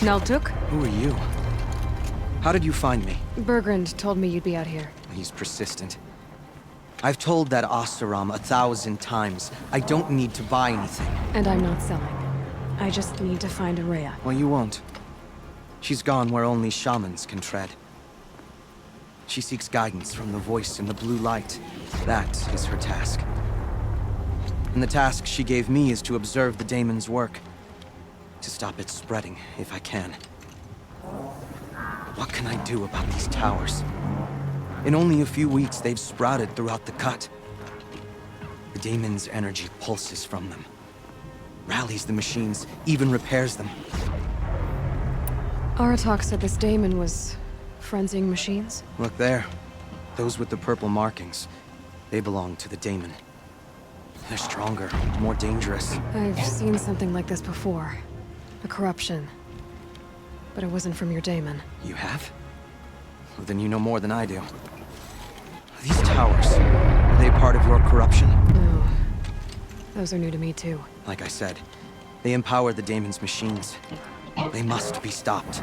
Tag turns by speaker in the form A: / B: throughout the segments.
A: Naltuk?
B: Who are you? How did you find me?
A: Bergrand told me you'd be out here.
B: He's persistent. I've told that Oseram 1,000 times. I don't need to buy anything.
A: And I'm not selling. I just need to find Araya.
B: Well, you won't. She's gone where only shamans can tread. She seeks guidance from the voice in the blue light. That is her task. And the task she gave me is to observe the daemon's work. To stop it spreading, if I can. What can I do about these towers? In only a few weeks, they've sprouted throughout the cut. The daemon's energy pulses from them. Rallies the machines, even repairs them.
A: Aratak said this daemon was frenzying machines?
B: Look there. Those with the purple markings. They belong to the daemon. They're stronger, more dangerous.
A: I've seen something like this before. A corruption. But it wasn't from your daemon.
B: You have? Well, then you know more than I do. These towers, are they part of your corruption?
A: No. Those are new to me too.
B: Like I said, they empower the daemon's machines. They must be stopped.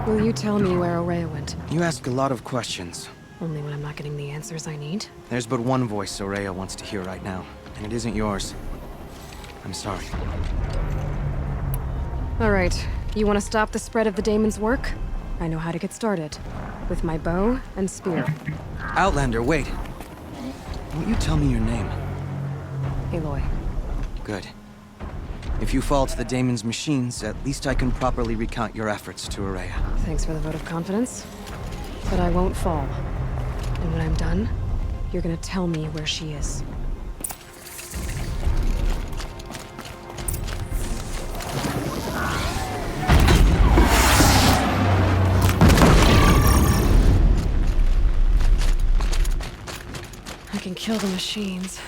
A: Will you tell me where Araya went?
B: You ask a lot of questions.
A: Only when I'm not getting the answers I need.
B: There's but one voice Araya wants to hear right now, and it isn't yours. I'm sorry.
A: All right. You want to stop the spread of the daemon's work? I know how to get started. With my bow and spear.
B: Outlander, wait. Won't you tell me your name?
A: Aloy.
B: Good. If you fall to the daemon's machines, at least I can properly recount your efforts to Araya.
A: Thanks for the vote of confidence. But I won't fall. And when I'm done, you're gonna tell me where she is. I can kill the machines.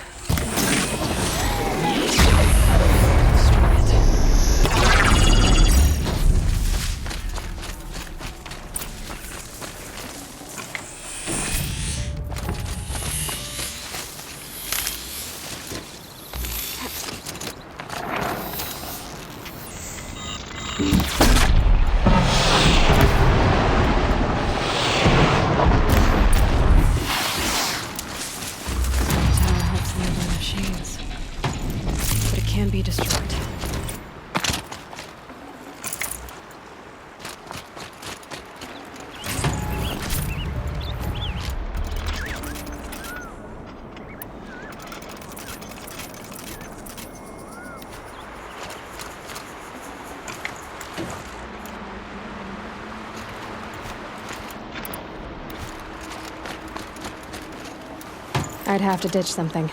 A: Be destroyed. I'd have to ditch something.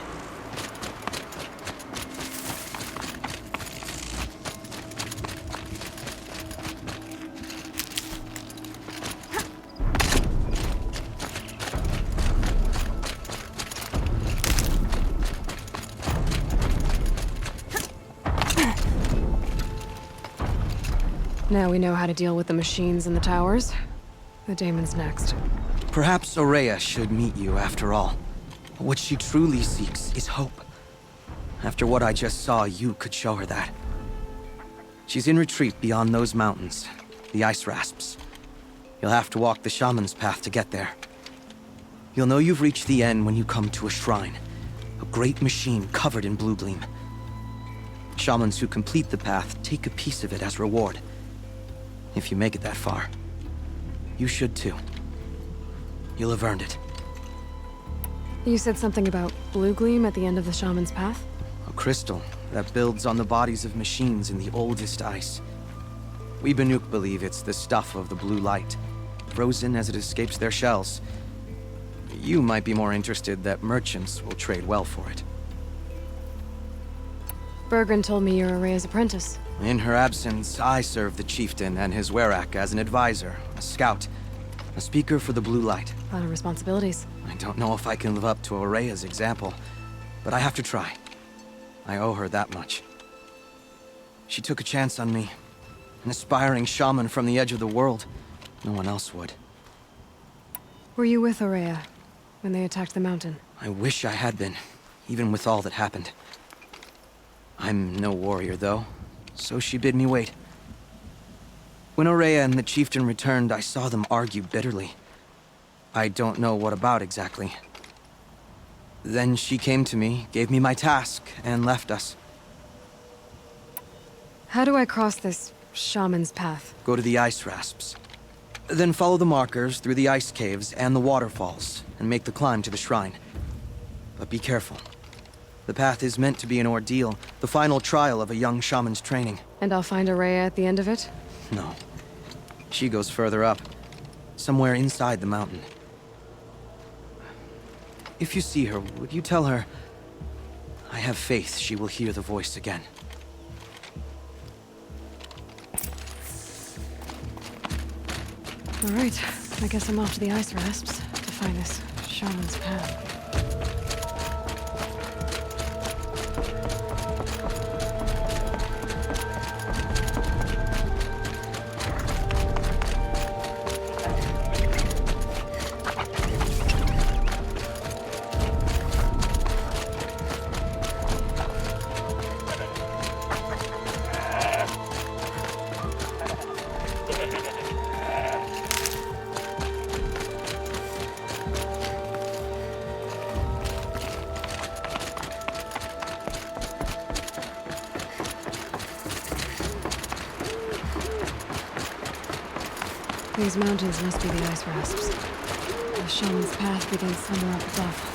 A: Now we know how to deal with the machines in the towers. The daemon's next.
B: Perhaps Araya should meet you after all. What she truly seeks is hope. After what I just saw, you could show her that. She's in retreat beyond those mountains, the ice rasps. You'll have to walk the shaman's path to get there. You'll know you've reached the end when you come to a shrine. A great machine covered in blue gleam. Shamans who complete the path take a piece of it as reward. If you make it that far, you should too. You'll have earned it.
A: You said something about blue gleam at the end of the shaman's path?
B: A crystal that builds on the bodies of machines in the oldest ice. We Banuk believe it's the stuff of the blue light, frozen as it escapes their shells. You might be more interested that merchants will trade well for it.
A: Bergrand told me you're Araya's apprentice.
B: In her absence, I serve the chieftain and his werak as an advisor, a scout, a speaker for the blue light.
A: A lot of responsibilities.
B: I don't know if I can live up to Araya's example, but I have to try. I owe her that much. She took a chance on me. An aspiring shaman from the edge of the world. No one else would.
A: Were you with Araya when they attacked the mountain?
B: I wish I had been, even with all that happened. I'm no warrior, though, so she bid me wait. When Aurea and the chieftain returned, I saw them argue bitterly. I don't know what about exactly. Then she came to me, gave me my task, and left us.
A: How do I cross this shaman's path?
B: Go to the ice rasps. Then follow the markers through the ice caves and the waterfalls, and make the climb to the shrine. But be careful. The path is meant to be an ordeal, the final trial of a young shaman's training.
A: And I'll find Aurea at the end of it?
B: No. She goes further up. Somewhere inside the mountain. If you see her, would you tell her... I have faith she will hear the voice again.
A: All right, I guess I'm off to the ice rasps to find this shaman's path. These mountains must be the ice rasps. The shaman's path begins somewhere up above.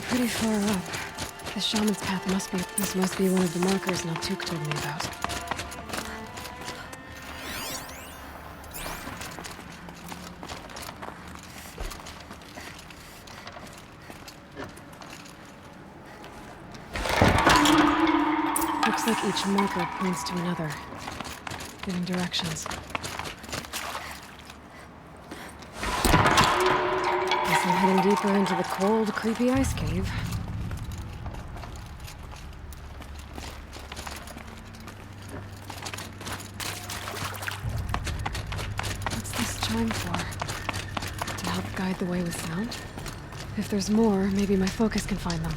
A: Pretty far up. The shaman's path this must be one of the markers Naltuk told me about. Looks like each marker points to another, giving directions. Guess I'm heading deeper into the cold, creepy ice cave. What's this chime for? To help guide the way with sound? If there's more, maybe my focus can find them.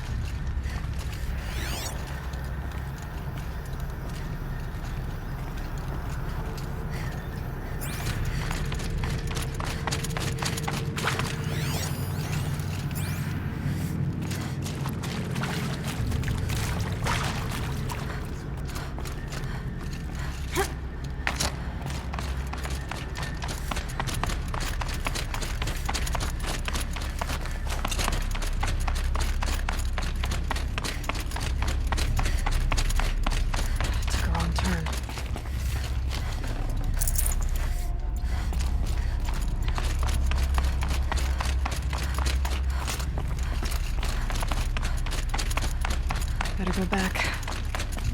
A: Better go back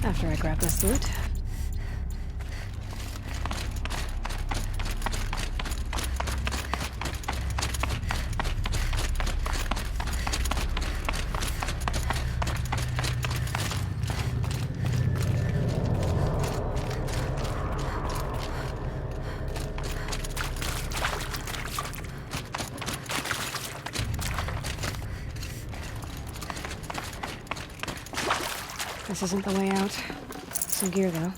A: after I grab this loot. This isn't the way out. Some gear, though.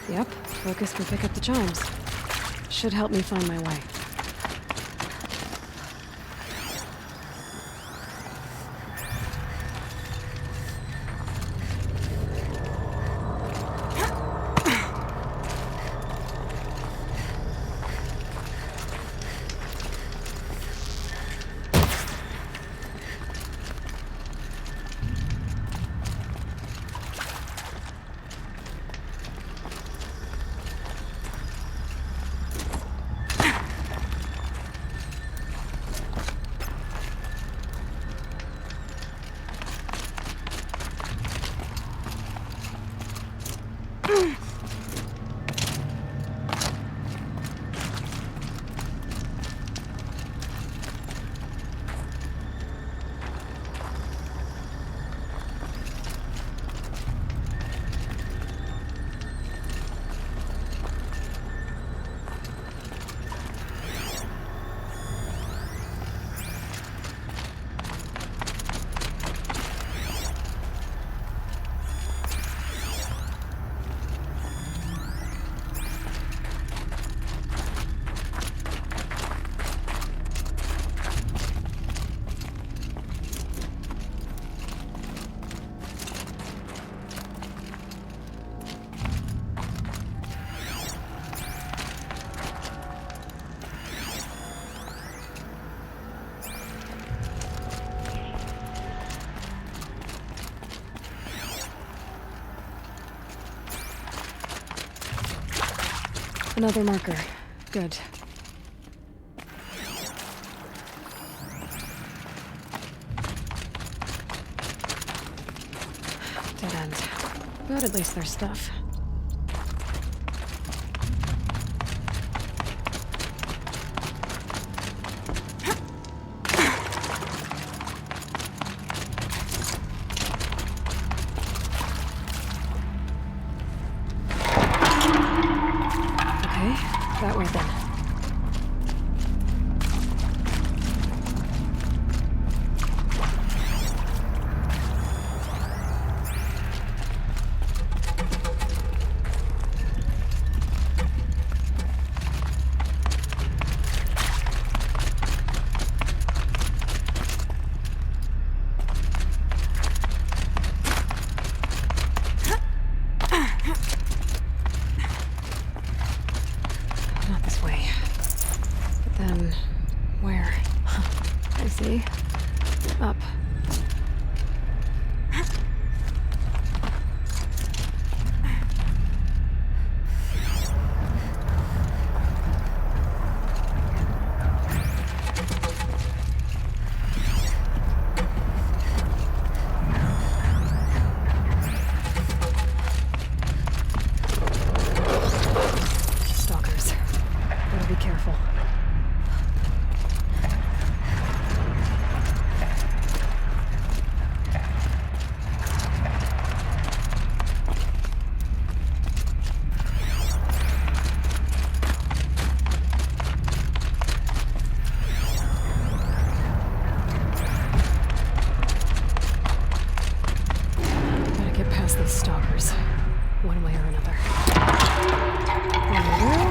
A: Yep, focus can pick up the chimes. Should help me find my way. Another marker. Good. Dead end. But at least there's stuff. That way then. Up. Stalkers. Better be careful. These stalkers, one way or another. There we go.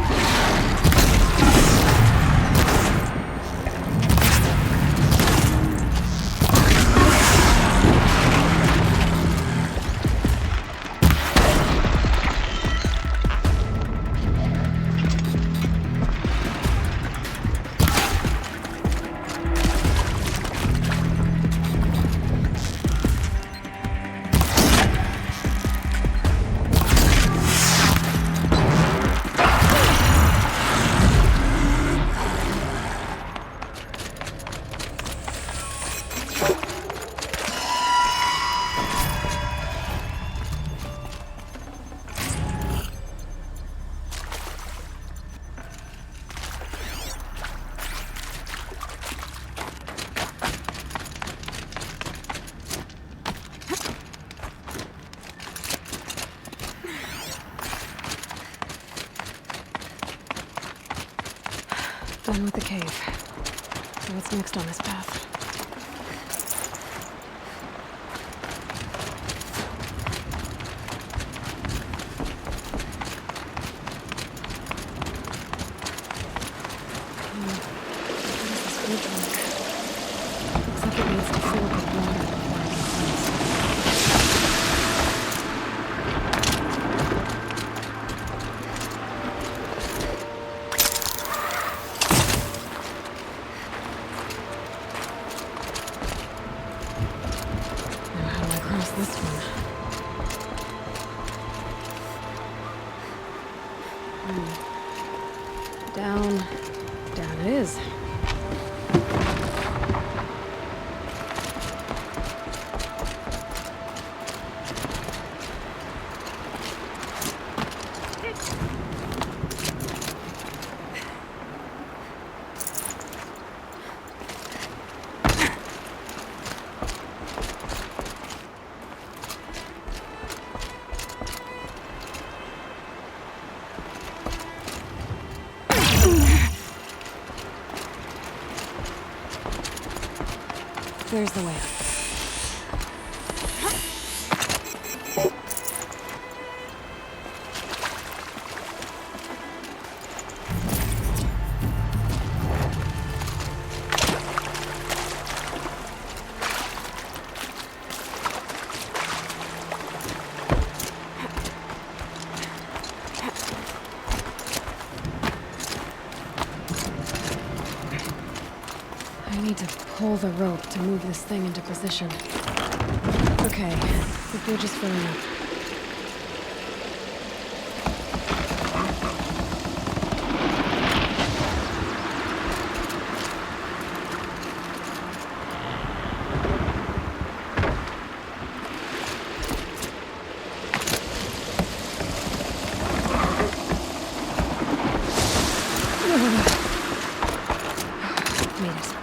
A: Done with the cave. So what's next on this path? What is this bridge like? Looks like it needs to fill up with water before it can close. This one. Down it is. There's the way. I need to pull the rope to move this thing into position. Okay, the bridge is filling up. Made it.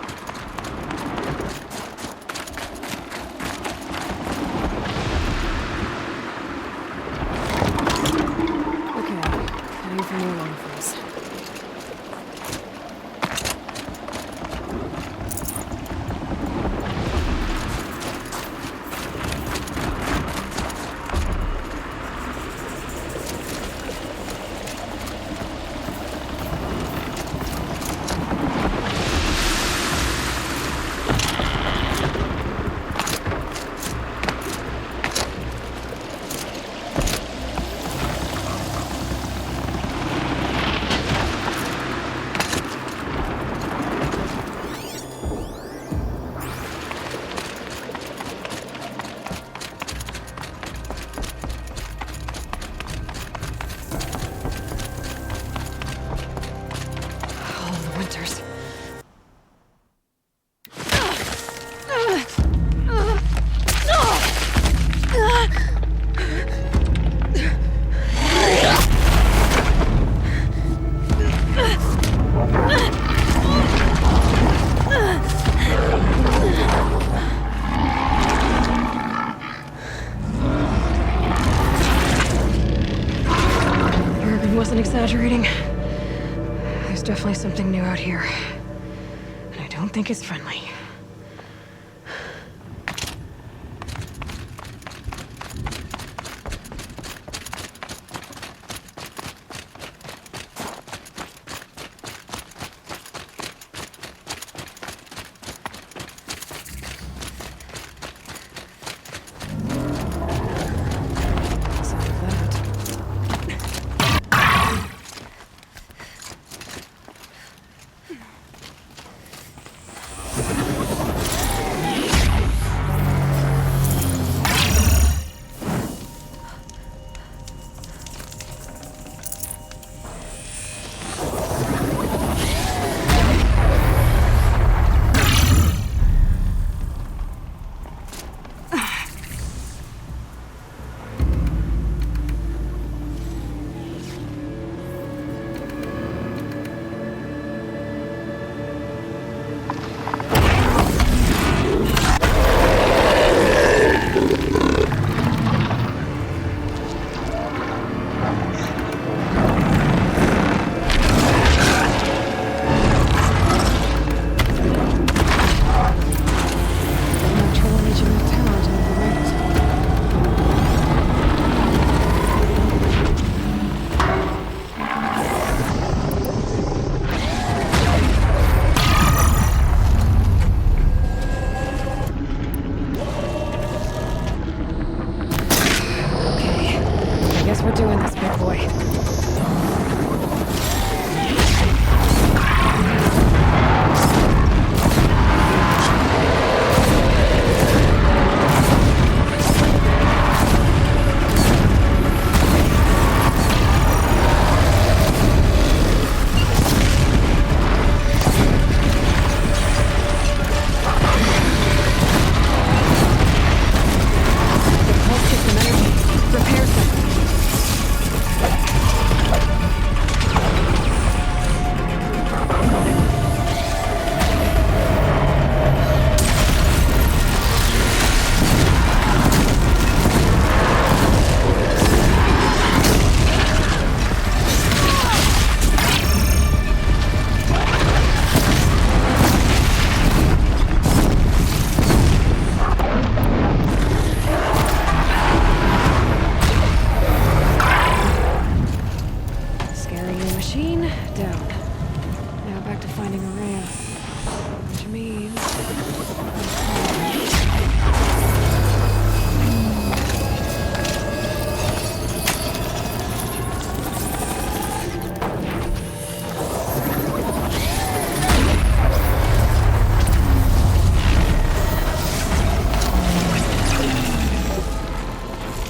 A: For more waterfalls. Wasn't exaggerating. There's definitely something new out here. And I don't think it's friendly. finding Araya. Which means...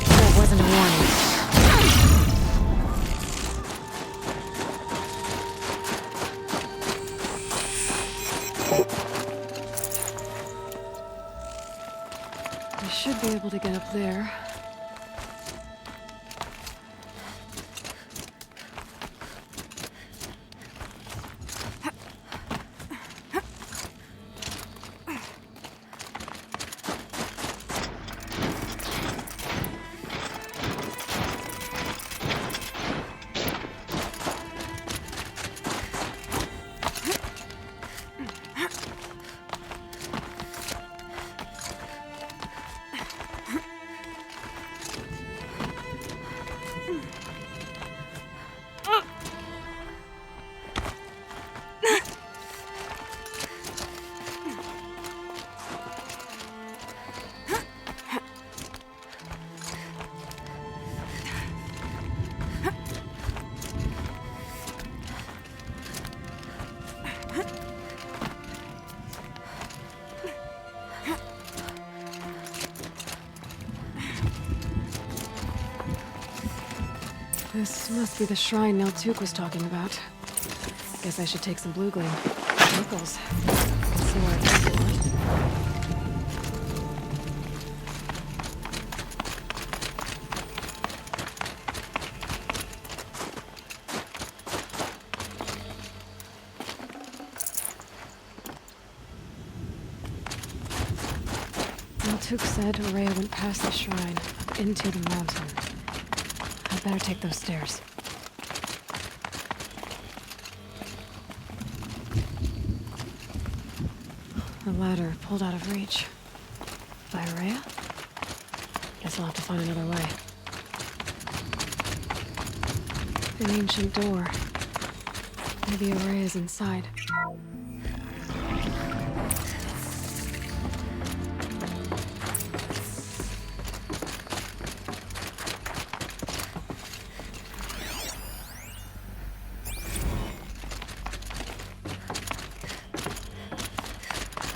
A: That wasn't a warning. I should be able to get up there. This must be the shrine Neltuk was talking about. Guess I should take some blue gleam. Nickels. Can see where it's going. Neltuk said Araya went past the shrine, into the mountain. I'd better take those stairs. A ladder pulled out of reach. By Araya? Guess I'll have to find another way. An ancient door. Maybe Araya's inside.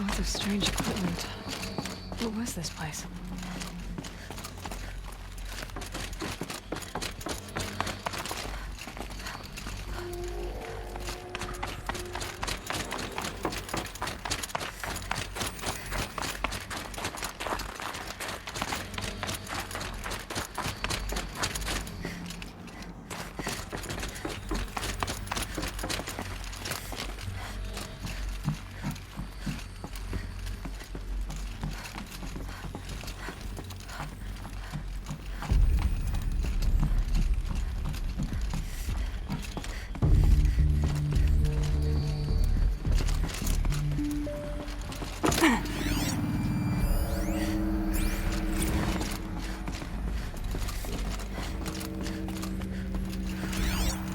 A: Lots of strange equipment. What was this place?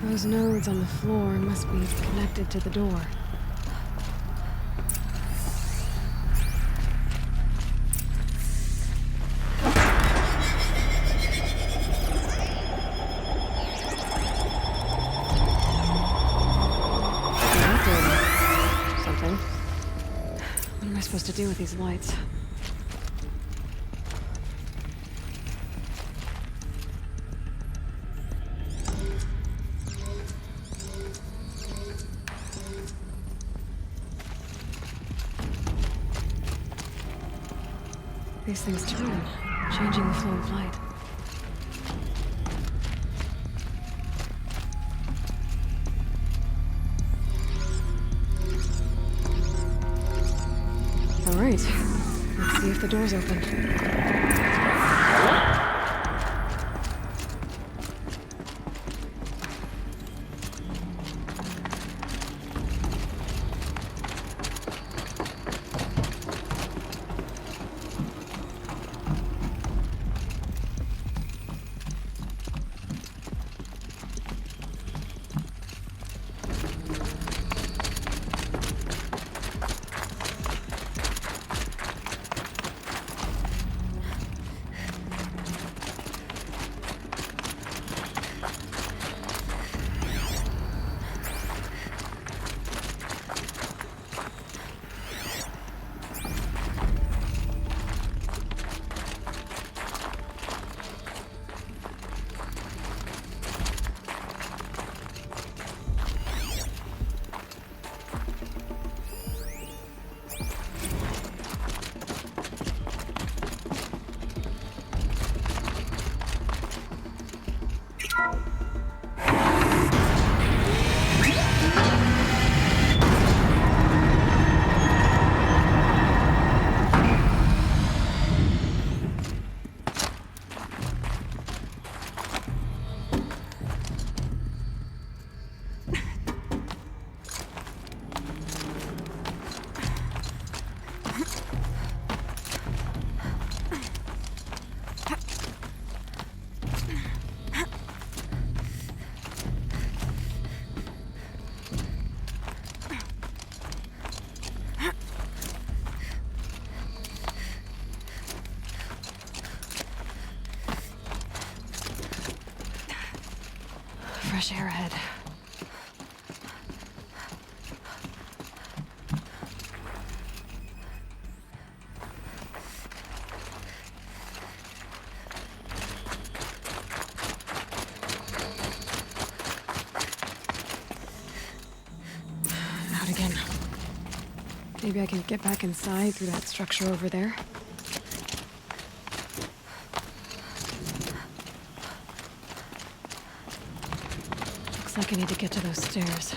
A: Those nodes on the floor must be connected to the door. Something. What am I supposed to do with these lights? These things turn, changing the flow of light. All right, let's see if the door's open. fresh air ahead. Out again. Maybe I can get back inside through that structure over there. Looks like I need to get to those stairs.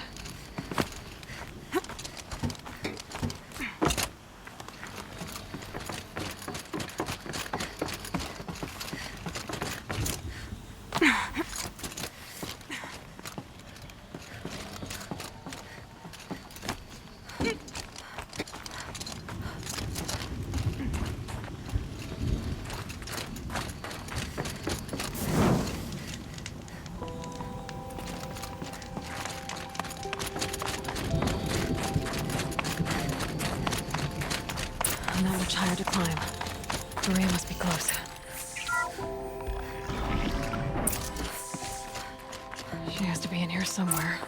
A: Not much higher to climb. Maria must be close. She has to be in here somewhere.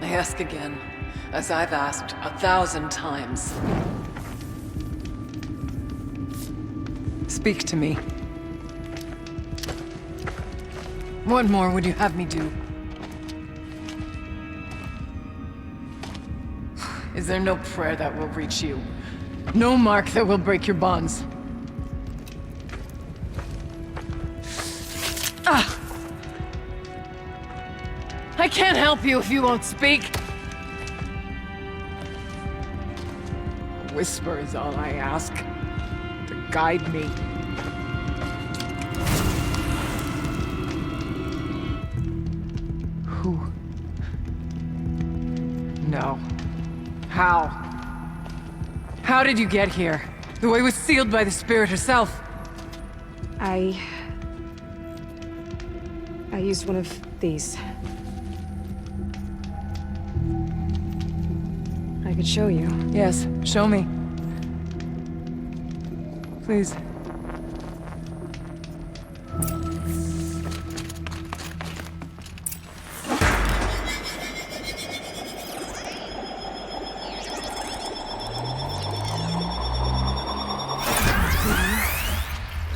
C: I ask again, as I've asked 1,000 times. Speak to me. What more would you have me do? Is there no prayer that will reach you? No mark that will break your bonds? Ah! I can't help you if you won't speak. A whisper is all I ask, to guide me. Who? No. How? How did you get here? The way was sealed by the spirit herself.
A: I used one of these. I could show you.
C: Yes, show me. Please.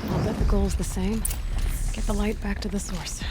A: I'll bet the goal's the same. Get the light back to the source.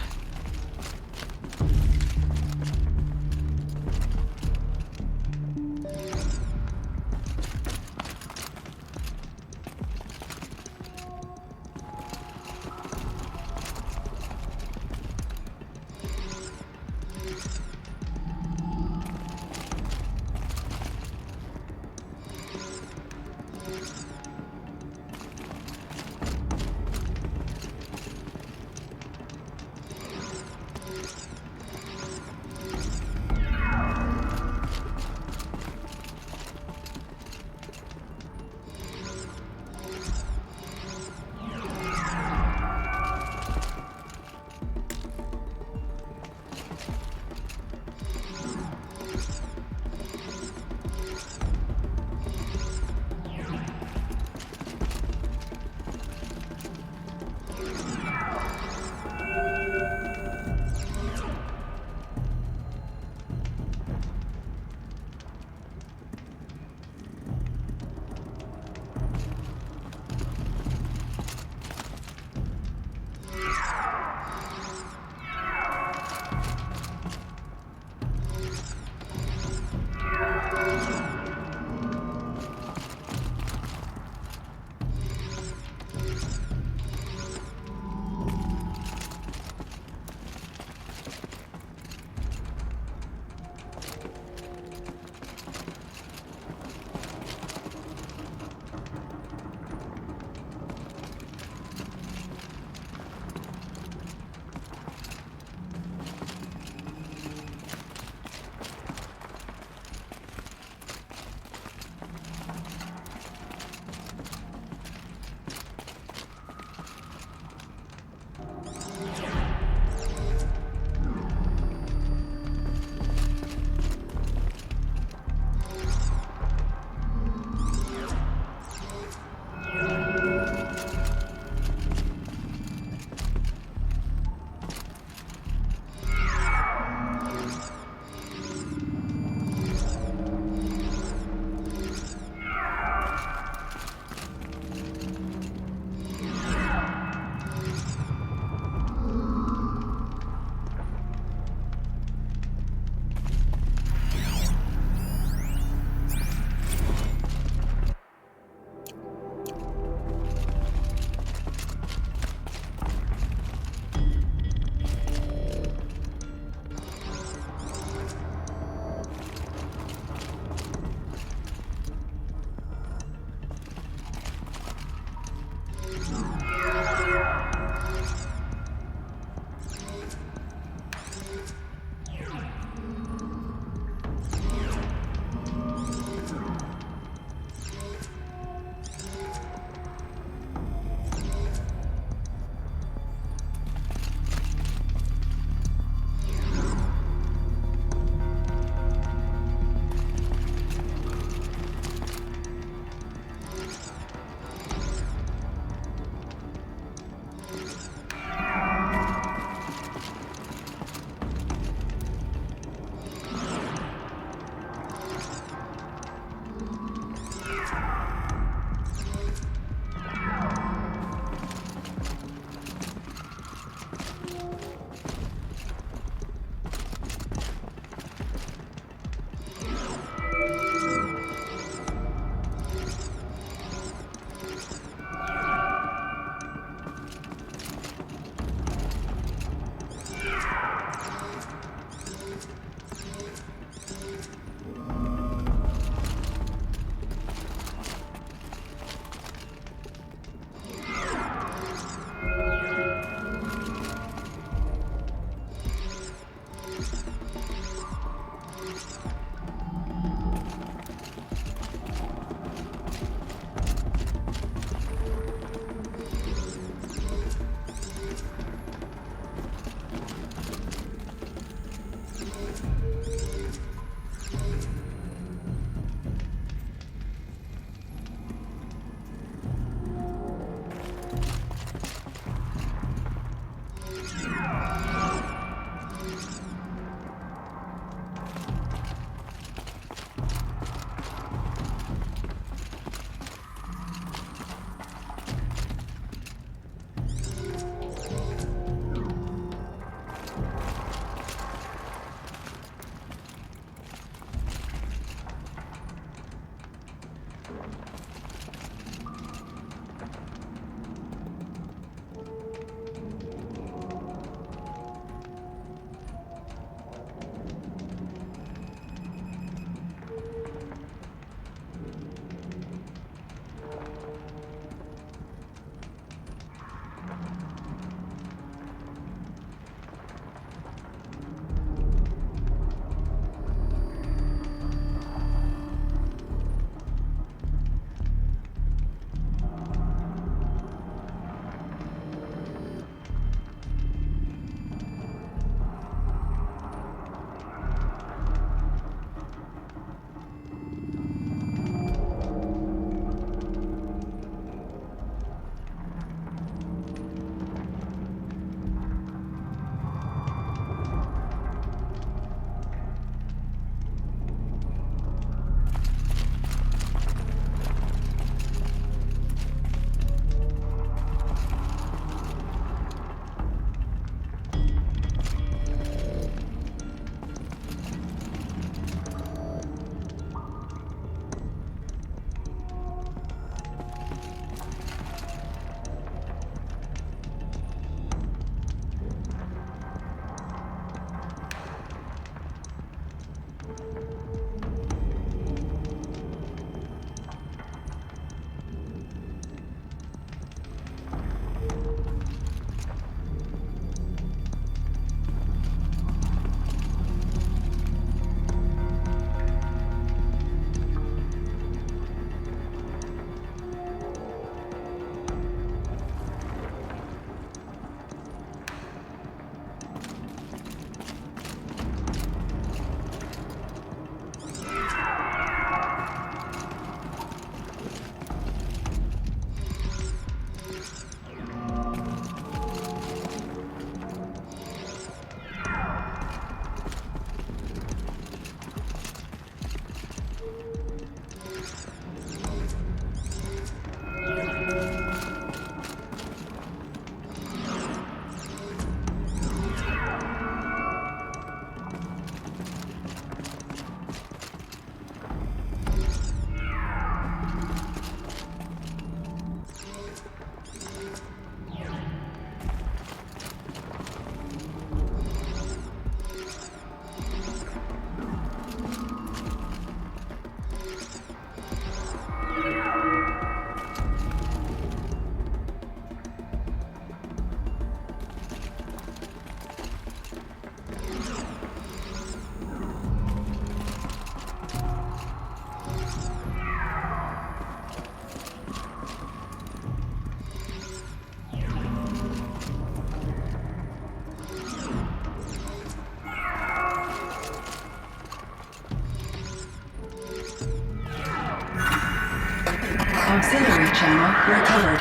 D: Auxiliary channel recovered.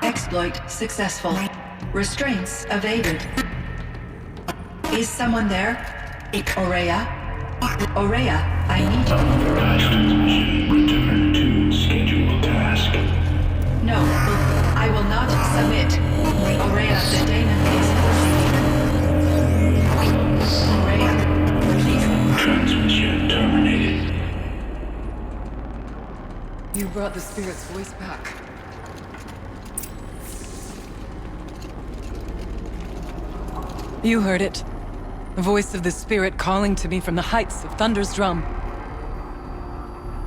D: Exploit successful. Restraints evaded. Is someone there? Aurea? Aurea, I need you.
E: Transmission return to scheduled task.
D: No, I will not submit. Aurea, the daemon is proceeding. Aurea, please.
E: Transmission terminated.
C: You brought the spirit's voice back. You heard it. The voice of the spirit calling to me from the heights of Thunder's drum.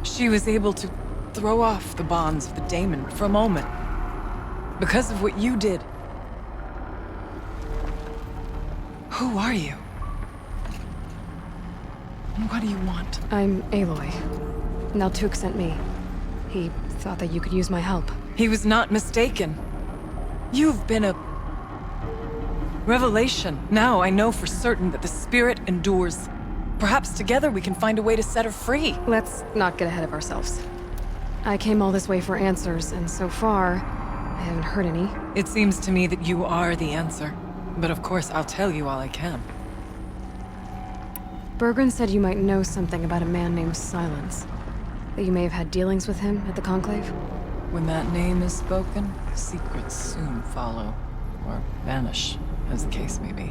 C: She was able to throw off the bonds of the daemon for a moment. Because of what you did. Who are you? And what do you want?
A: I'm Aloy. Naltuk sent me. He thought that you could use my help.
C: He was not mistaken. You've been a revelation. Now I know for certain that the spirit endures. Perhaps together we can find a way to set her free.
A: Let's not get ahead of ourselves. I came all this way for answers, and so far, I haven't heard any.
C: It seems to me that you are the answer. But of course, I'll tell you all I can.
A: Bergren said you might know something about a man named Silence. That you may have had dealings with him at the Conclave?
C: When that name is spoken, secrets soon follow. Or vanish, as the case may be.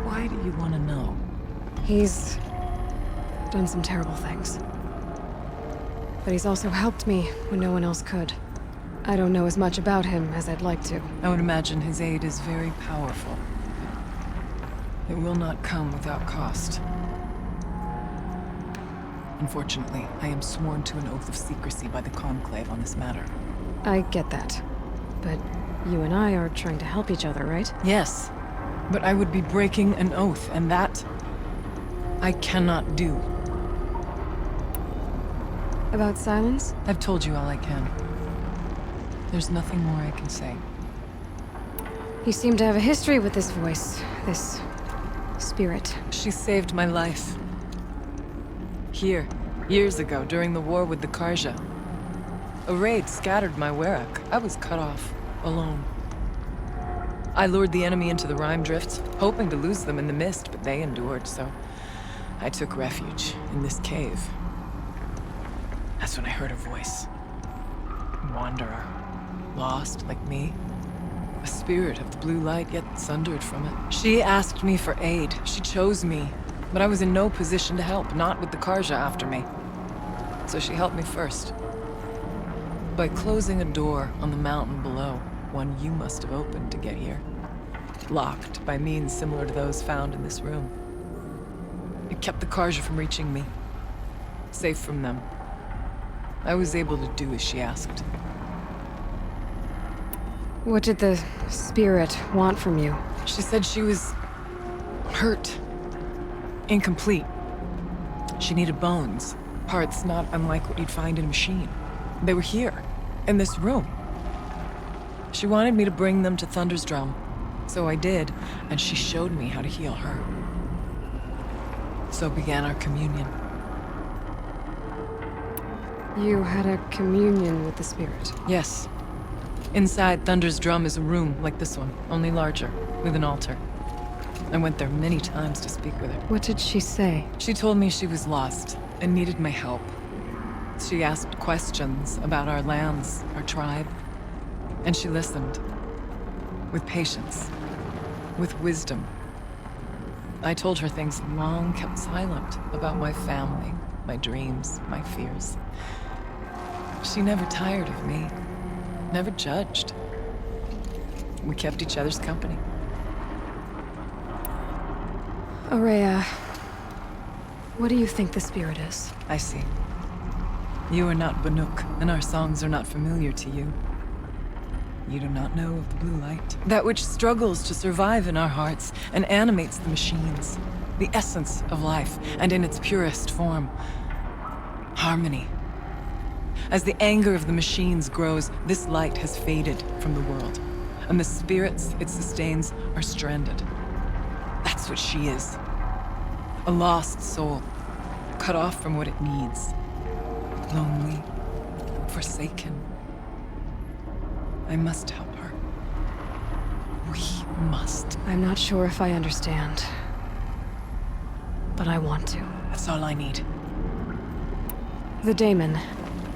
C: Why do you want to know?
A: He's done some terrible things. But he's also helped me when no one else could. I don't know as much about him as I'd like to.
C: I would imagine his aid is very powerful. It will not come without cost. Unfortunately, I am sworn to an oath of secrecy by the Conclave on this matter.
A: I get that. But you and I are trying to help each other, right?
C: Yes, but I would be breaking an oath, and that I cannot do.
A: About Silence?
C: I've told you all I can. There's nothing more I can say.
A: You seem to have a history with this voice, this spirit.
C: She saved my life. Here, years ago, during the war with the Karja. A raid scattered my Werak. I was cut off, alone. I lured the enemy into the Rime Drifts, hoping to lose them in the mist, but they endured, so I took refuge in this cave. That's when I heard her voice. A wanderer. Lost, like me. A spirit of the blue light, yet sundered from it. She asked me for aid. She chose me. But I was in no position to help, not with the Karja after me. So she helped me first. By closing a door on the mountain below, one you must have opened to get here. Locked by means similar to those found in this room. It kept the Karja from reaching me. Safe from them. I was able to do as she asked.
A: What did the spirit want from you?
C: She said she was hurt. Incomplete. She needed bones. Parts not unlike what you'd find in a machine. They were here, in this room. She wanted me to bring them to Thunder's drum. So I did, and she showed me how to heal her. So began our communion.
A: You had a communion with the spirit.
C: Yes. Inside Thunder's drum is a room like this one, only larger, with an altar. I went there many times to speak with her.
A: What did she say?
C: She told me she was lost and needed my help. She asked questions about our lands, our tribe, and she listened. With patience. With wisdom. I told her things long kept silent about my family, my dreams, my fears. She never tired of me. Never judged. We kept each other's company.
A: Aurea, what do you think the spirit is?
C: I see. You are not Banuk, and our songs are not familiar to you. You do not know of the blue light. That which struggles to survive in our hearts and animates the machines. The essence of life, and in its purest form. Harmony. As the anger of the machines grows, this light has faded from the world. And the spirits it sustains are stranded. That's what she is. A lost soul, cut off from what it needs. Lonely, forsaken. I must help her. We must.
A: I'm not sure if I understand. But I want to.
C: That's all I need.
A: The daemon.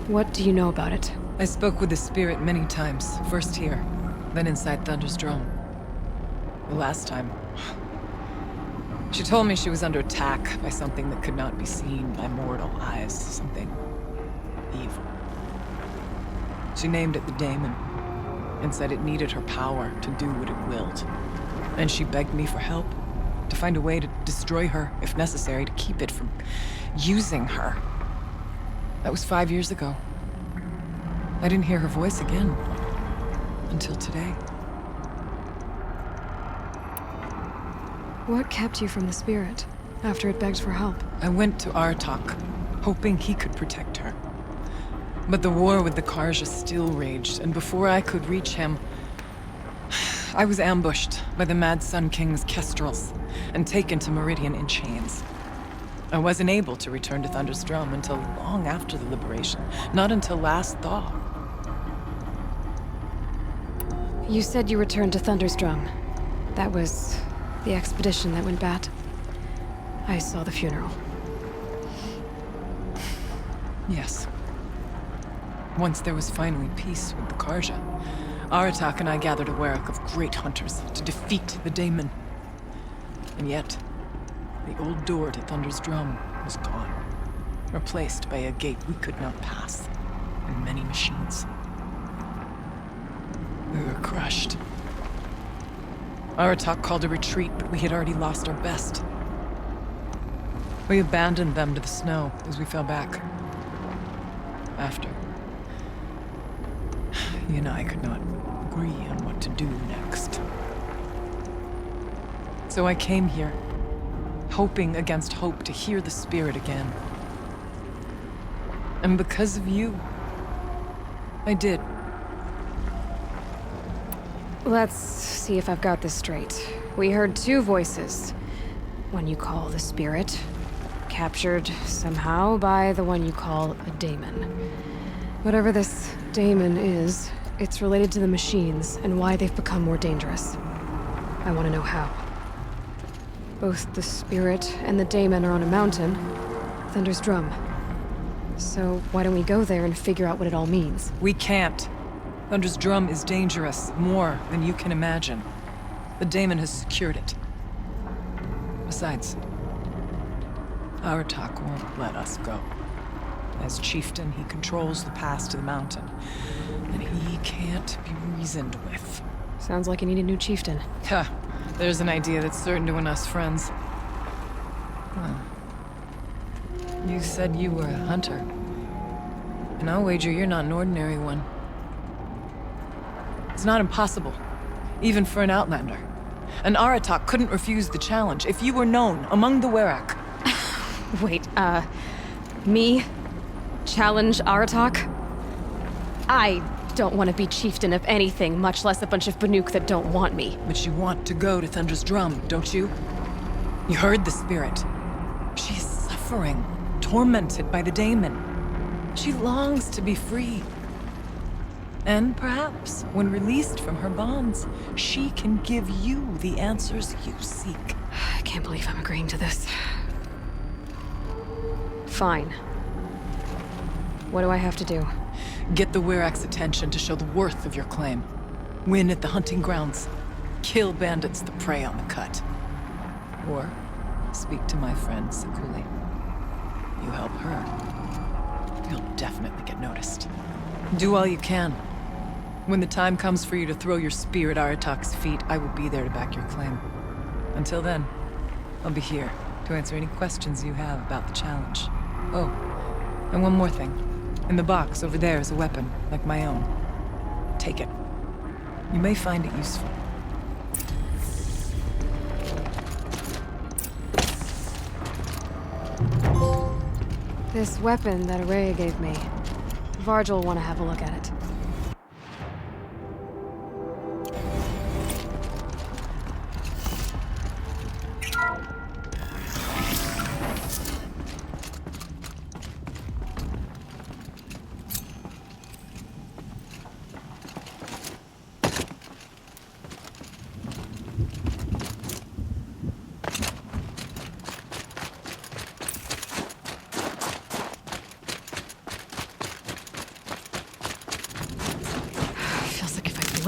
A: What do you know about it?
C: I spoke with the spirit many times. First here, then inside Thunder's drum. The last time... She told me she was under attack by something that could not be seen by mortal eyes. Something... evil. She named it the daemon, and said it needed her power to do what it willed. And she begged me for help, to find a way to destroy her, if necessary, to keep it from using her. That was 5 years ago. I didn't hear her voice again, until today.
A: What kept you from the spirit, after it begged for help?
C: I went to Artok, hoping he could protect her. But the war with the Karja still raged, and before I could reach him, I was ambushed by the Mad Sun King's kestrels and taken to Meridian in chains. I wasn't able to return to Thunder's Drum until long after the liberation, not until last thaw.
A: You said you returned to Thunder's Drum. That was the expedition that went bad. I saw the funeral.
C: Yes. Once there was finally peace with the Karja, Aratak and I gathered a Werak of great hunters to defeat the daemon. And yet, the old door to Thunder's Drum was gone, replaced by a gate we could not pass, and many machines. We were crushed. Aratak called a retreat, but we had already lost our best. We abandoned them to the snow as we fell back. After, he and I could not agree on what to do next. So I came here, hoping against hope to hear the spirit again. And because of you, I did.
A: Let's see if I've got this straight. We heard two voices. One you call the spirit, captured somehow by the one you call a daemon. Whatever this daemon is, it's related to the machines and why they've become more dangerous. I want to know how. Both the spirit and the daemon are on a mountain, Thunder's Drum. So why don't we go there and figure out what it all means?
C: We can't. Thunder's Drum is dangerous, more than you can imagine. The daemon has secured it. Besides, Aratak won't let us go. As chieftain, he controls the pass to the mountain, and he can't be reasoned with.
A: Sounds like you need a new chieftain.
C: Huh. There's an idea that's certain to win us friends. Huh. You said you were a hunter. And I'll wager you're not an ordinary one. It's not impossible, even for an outlander. And Aratak couldn't refuse the challenge if you were known among the Werak.
A: Wait, me? Challenge Aratak? I don't want to be chieftain of anything, much less a bunch of Banuk that don't want me.
C: But you want to go to Thunder's Drum, don't you? You heard the spirit. She's suffering, tormented by the daemon. She longs to be free. And perhaps, when released from her bonds, she can give you the answers you seek.
A: I can't believe I'm agreeing to this. Fine. What do I have to do?
C: Get the Werak's attention to show the worth of your claim. Win at the hunting grounds. Kill bandits that prey on the cut. Or speak to my friend Sakuli. You help her, you'll definitely get noticed. Do all you can. When the time comes for you to throw your spear at Aratak's feet, I will be there to back your claim. Until then, I'll be here to answer any questions you have about the challenge. Oh, and one more thing. In the box over there is a weapon, like my own. Take it. You may find it useful.
A: This weapon that Araya gave me. Vargil will want to have a look at it.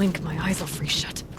A: blink, my eyes will freeze shut.